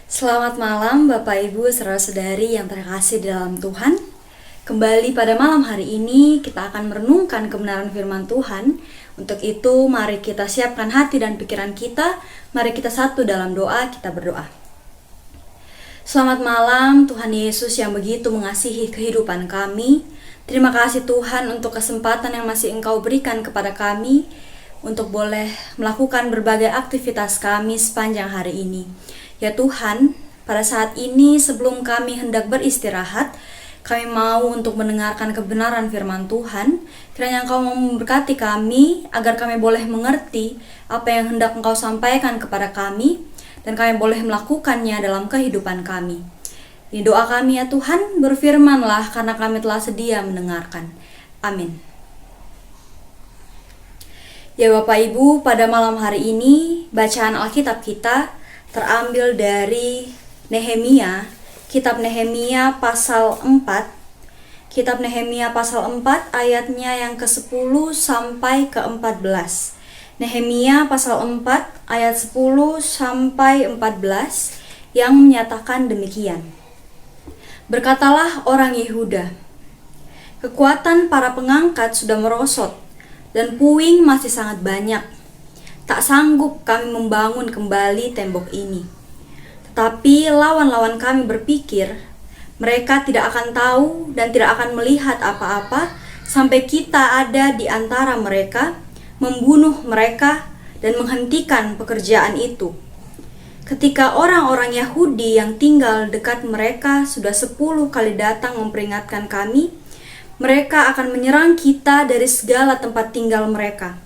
Selamat malam Bapak Ibu saudara-saudari yang terkasih di dalam Tuhan. Kembali pada malam hari ini kita akan merenungkan kebenaran firman Tuhan. Untuk itu mari kita siapkan hati dan pikiran kita. Mari kita satu dalam doa, kita berdoa. Selamat malam Tuhan Yesus yang begitu mengasihi kehidupan kami. Terima kasih Tuhan untuk kesempatan yang masih Engkau berikan kepada kami untuk boleh melakukan berbagai aktivitas kami sepanjang hari ini. Ya Tuhan, pada saat ini sebelum kami hendak beristirahat, kami mau untuk mendengarkan kebenaran firman Tuhan. Kiranya Engkau memberkati kami agar kami boleh mengerti apa yang hendak Engkau sampaikan kepada kami dan kami boleh melakukannya dalam kehidupan kami. Ini doa kami ya Tuhan, berfirmanlah karena kami telah sedia mendengarkan. Amin. Ya Bapak Ibu, pada malam hari ini bacaan Alkitab kita terambil dari Nehemia, kitab Nehemia pasal 4. Kitab Nehemia pasal 4 ayatnya yang ke-10 sampai ke-14. Nehemia pasal 4 ayat 10 sampai 14 yang menyatakan demikian. Berkatalah orang Yehuda, kekuatan para pengangkat sudah merosot dan puing masih sangat banyak. Tak sanggup kami membangun kembali tembok ini. Tetapi lawan-lawan kami berpikir, mereka tidak akan tahu dan tidak akan melihat apa-apa sampai kita ada di antara mereka, membunuh mereka dan menghentikan pekerjaan itu. Ketika orang-orang Yahudi yang tinggal dekat mereka sudah 10 kali datang memperingatkan kami, mereka akan menyerang kita dari segala tempat tinggal mereka.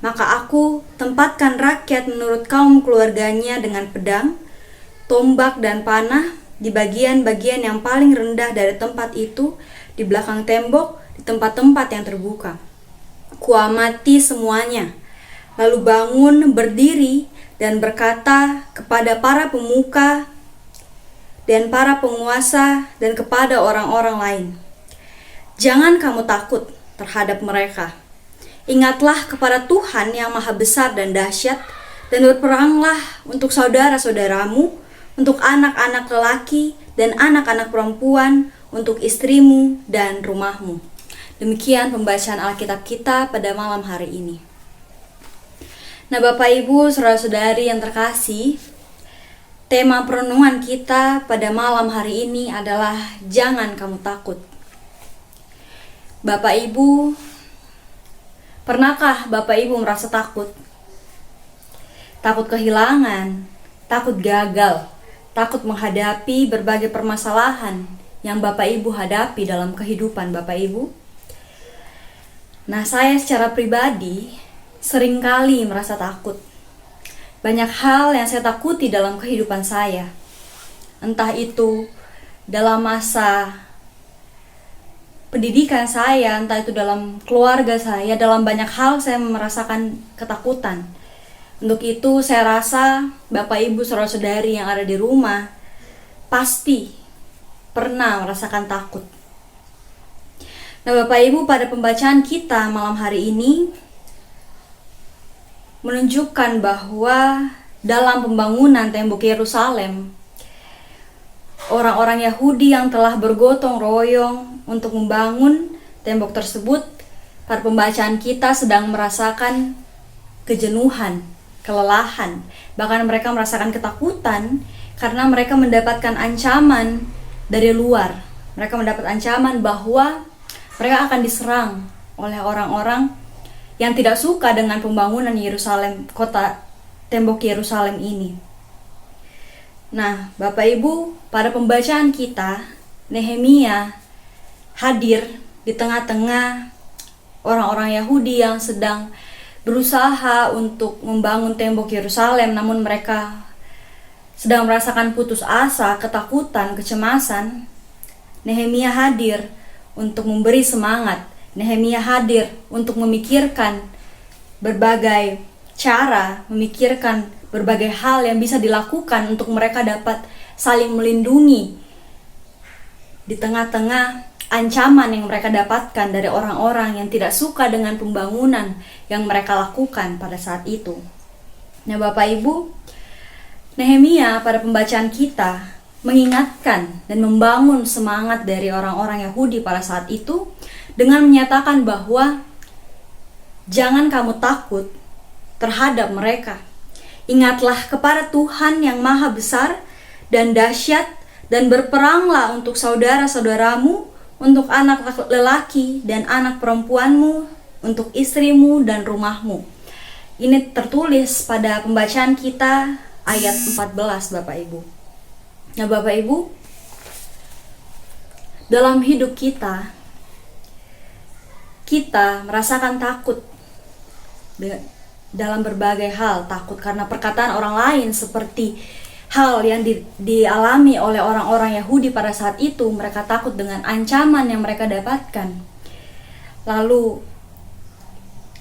Maka aku tempatkan rakyat menurut kaum keluarganya dengan pedang, tombak dan panah di bagian-bagian yang paling rendah dari tempat itu, di belakang tembok, di tempat-tempat yang terbuka. Kuamati semuanya, lalu bangun berdiri dan berkata kepada para pemuka dan para penguasa dan kepada orang-orang lain, jangan kamu takut terhadap mereka. Ingatlah kepada Tuhan yang maha besar dan dahsyat, dan berperanglah untuk saudara-saudaramu, untuk anak-anak lelaki dan anak-anak perempuan, untuk istrimu dan rumahmu. Demikian pembacaan Alkitab kita pada malam hari ini. Nah Bapak Ibu, saudara-saudari yang terkasih, tema perenungan kita pada malam hari ini adalah jangan kamu takut. Bapak Ibu, pernahkah Bapak Ibu merasa takut? Takut kehilangan, takut gagal, takut menghadapi berbagai permasalahan yang Bapak Ibu hadapi dalam kehidupan Bapak Ibu? Nah, saya secara pribadi seringkali merasa takut. Banyak hal yang saya takuti dalam kehidupan saya. Entah itu dalam masa pendidikan saya, entah itu dalam keluarga saya, dalam banyak hal saya merasakan ketakutan. Untuk itu saya rasa Bapak Ibu saudara-saudari yang ada di rumah pasti pernah merasakan takut. Nah Bapak Ibu, pada pembacaan kita malam hari ini menunjukkan bahwa dalam pembangunan tembok Yerusalem, orang-orang Yahudi yang telah bergotong royong untuk membangun tembok tersebut, pada pembacaan kita sedang merasakan kejenuhan, kelelahan, bahkan mereka merasakan ketakutan karena mereka mendapatkan ancaman dari luar. Mereka mendapat ancaman bahwa mereka akan diserang oleh orang-orang yang tidak suka dengan pembangunan Yerusalem, kota tembok Yerusalem ini. Nah, Bapak Ibu, pada pembacaan kita, Nehemia hadir di tengah-tengah orang-orang Yahudi yang sedang berusaha untuk membangun tembok Yerusalem, namun mereka sedang merasakan putus asa, ketakutan, kecemasan. Nehemia hadir untuk memberi semangat. Nehemia hadir untuk memikirkan berbagai cara, memikirkan berbagai hal yang bisa dilakukan untuk mereka dapat saling melindungi di tengah-tengah ancaman yang mereka dapatkan dari orang-orang yang tidak suka dengan pembangunan yang mereka lakukan pada saat itu. Nah Bapak Ibu, Nehemia pada pembacaan kita mengingatkan dan membangun semangat dari orang-orang Yahudi pada saat itu dengan menyatakan bahwa jangan kamu takut terhadap mereka. Ingatlah kepada Tuhan yang maha besar dan dahsyat, dan berperanglah untuk saudara-saudaramu, untuk anak lelaki dan anak perempuanmu, untuk istrimu dan rumahmu. Ini tertulis pada pembacaan kita ayat 14, Bapak Ibu. Nah, Bapak Ibu, dalam hidup kita merasakan takut dalam berbagai hal. Takut karena perkataan orang lain, seperti hal yang dialami oleh orang-orang Yahudi pada saat itu. Mereka takut dengan ancaman yang mereka dapatkan. Lalu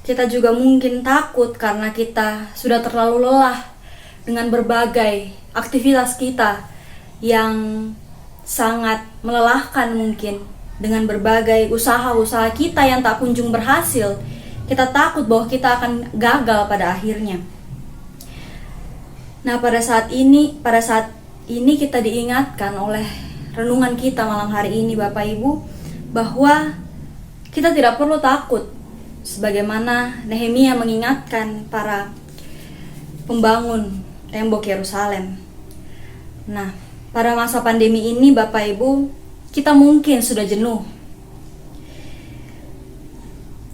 kita juga mungkin takut karena kita sudah terlalu lelah dengan berbagai aktivitas kita yang sangat melelahkan, mungkin dengan berbagai usaha-usaha kita yang tak kunjung berhasil. Kita takut bahwa kita akan gagal pada akhirnya. Nah, pada saat ini kita diingatkan oleh renungan kita malam hari ini, Bapak Ibu, bahwa kita tidak perlu takut, sebagaimana Nehemia mengingatkan para pembangun tembok Yerusalem. Nah, pada masa pandemi ini, Bapak Ibu, kita mungkin sudah jenuh.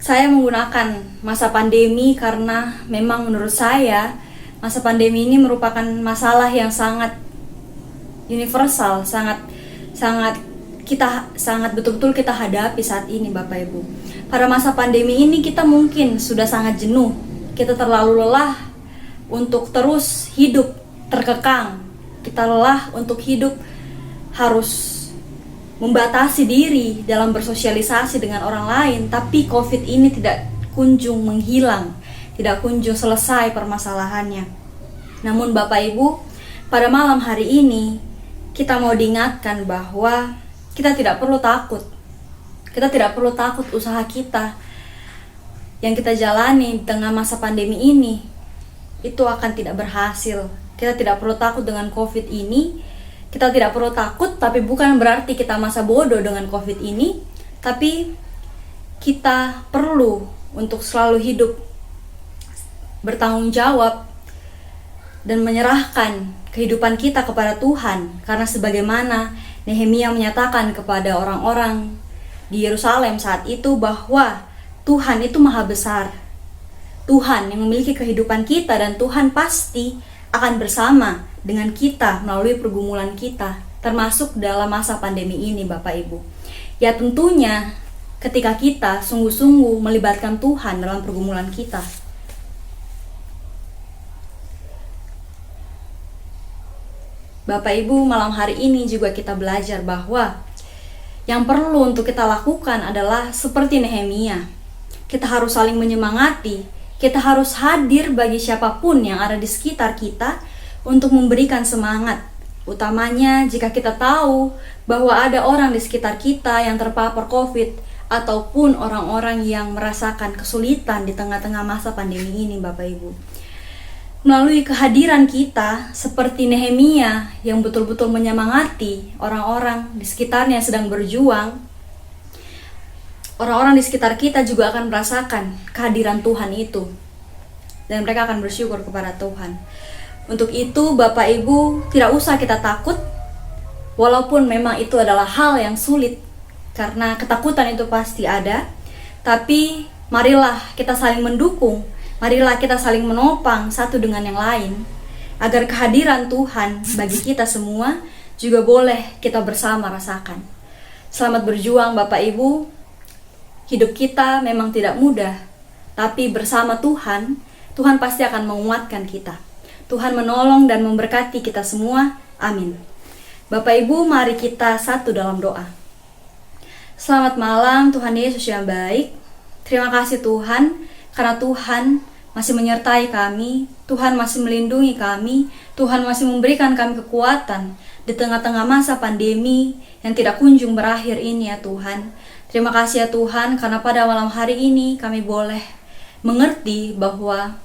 Saya menggunakan masa pandemi karena memang menurut saya masa pandemi ini merupakan masalah yang sangat universal, sangat betul-betul kita hadapi saat ini, Bapak Ibu. Pada masa pandemi ini kita mungkin sudah sangat jenuh. Kita terlalu lelah untuk terus hidup terkekang. Kita lelah untuk hidup harus membatasi diri dalam bersosialisasi dengan orang lain, tapi COVID ini tidak kunjung menghilang, tidak kunjung selesai permasalahannya. Namun Bapak Ibu, pada malam hari ini kita mau diingatkan bahwa kita tidak perlu takut. Kita tidak perlu takut usaha kita yang kita jalani di tengah masa pandemi ini itu akan tidak berhasil. Kita tidak perlu takut dengan COVID ini. Kita tidak perlu takut, tapi bukan berarti kita masa bodoh dengan COVID ini. Tapi kita perlu untuk selalu hidup bertanggung jawab dan menyerahkan kehidupan kita kepada Tuhan. Karena sebagaimana Nehemia menyatakan kepada orang-orang di Yerusalem saat itu bahwa Tuhan itu maha besar. Tuhan yang memiliki kehidupan kita, dan Tuhan pasti akan bersama dengan kita melalui pergumulan kita, termasuk dalam masa pandemi ini, Bapak Ibu. Ya tentunya ketika kita sungguh-sungguh melibatkan Tuhan dalam pergumulan kita. Bapak Ibu, malam hari ini juga kita belajar bahwa yang perlu untuk kita lakukan adalah seperti Nehemia. Kita harus saling menyemangati, kita harus hadir bagi siapapun yang ada di sekitar kita untuk memberikan semangat. Utamanya jika kita tahu bahwa ada orang di sekitar kita yang terpapar COVID, ataupun orang-orang yang merasakan kesulitan di tengah-tengah masa pandemi ini, Bapak Ibu. Melalui kehadiran kita seperti Nehemia yang betul-betul menyemangati orang-orang di sekitarnya yang sedang berjuang, orang-orang di sekitar kita juga akan merasakan kehadiran Tuhan itu, dan mereka akan bersyukur kepada Tuhan. Untuk itu Bapak Ibu, tidak usah kita takut, walaupun memang itu adalah hal yang sulit, karena ketakutan itu pasti ada. Tapi marilah kita saling mendukung, marilah kita saling menopang satu dengan yang lain, agar kehadiran Tuhan bagi kita semua juga boleh kita bersama rasakan. Selamat berjuang Bapak Ibu. Hidup kita memang tidak mudah, tapi bersama Tuhan, Tuhan pasti akan menguatkan kita. Tuhan menolong dan memberkati kita semua. Amin. Bapak Ibu, mari kita satu dalam doa. Selamat malam Tuhan Yesus yang baik. Terima kasih Tuhan, karena Tuhan masih menyertai kami, Tuhan masih melindungi kami, Tuhan masih memberikan kami kekuatan di tengah-tengah masa pandemi yang tidak kunjung berakhir ini ya Tuhan. Terima kasih ya Tuhan, karena pada malam hari ini kami boleh mengerti bahwa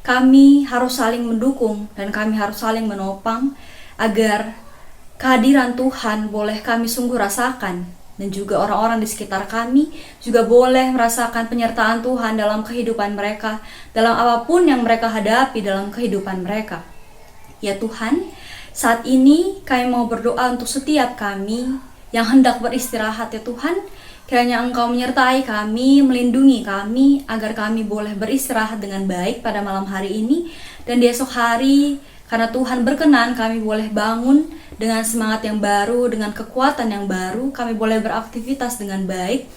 kami harus saling mendukung dan kami harus saling menopang agar kehadiran Tuhan boleh kami sungguh rasakan, dan juga orang-orang di sekitar kami juga boleh merasakan penyertaan Tuhan dalam kehidupan mereka, dalam apapun yang mereka hadapi dalam kehidupan mereka. Ya Tuhan, saat ini kami mau berdoa untuk setiap kami yang hendak beristirahat ya Tuhan. Kiranya Engkau menyertai kami, melindungi kami, agar kami boleh beristirahat dengan baik pada malam hari ini. Dan di esok hari, karena Tuhan berkenan, kami boleh bangun dengan semangat yang baru, dengan kekuatan yang baru. Kami boleh beraktivitas dengan baik,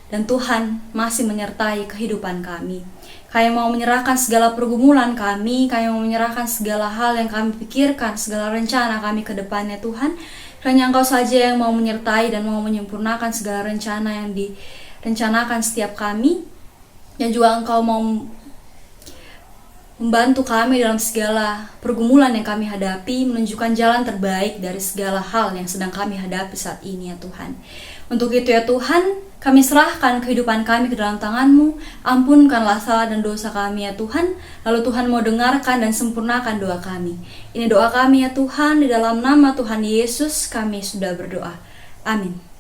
dan Tuhan masih menyertai kehidupan kami. Kami mau menyerahkan segala pergumulan kami mau menyerahkan segala hal yang kami pikirkan, segala rencana kami ke depannya Tuhan. Hanya Engkau saja yang mau menyertai dan mau menyempurnakan segala rencana yang direncanakan setiap kami. Dan juga Engkau mau membantu kami dalam segala pergumulan yang kami hadapi, menunjukkan jalan terbaik dari segala hal yang sedang kami hadapi saat ini ya Tuhan. Untuk itu ya Tuhan, kami serahkan kehidupan kami ke dalam tangan-Mu. Ampunkanlah salah dan dosa kami ya Tuhan. Lalu Tuhan mau dengarkan dan sempurnakan doa kami. Ini doa kami ya Tuhan, di dalam nama Tuhan Yesus kami sudah berdoa. Amin.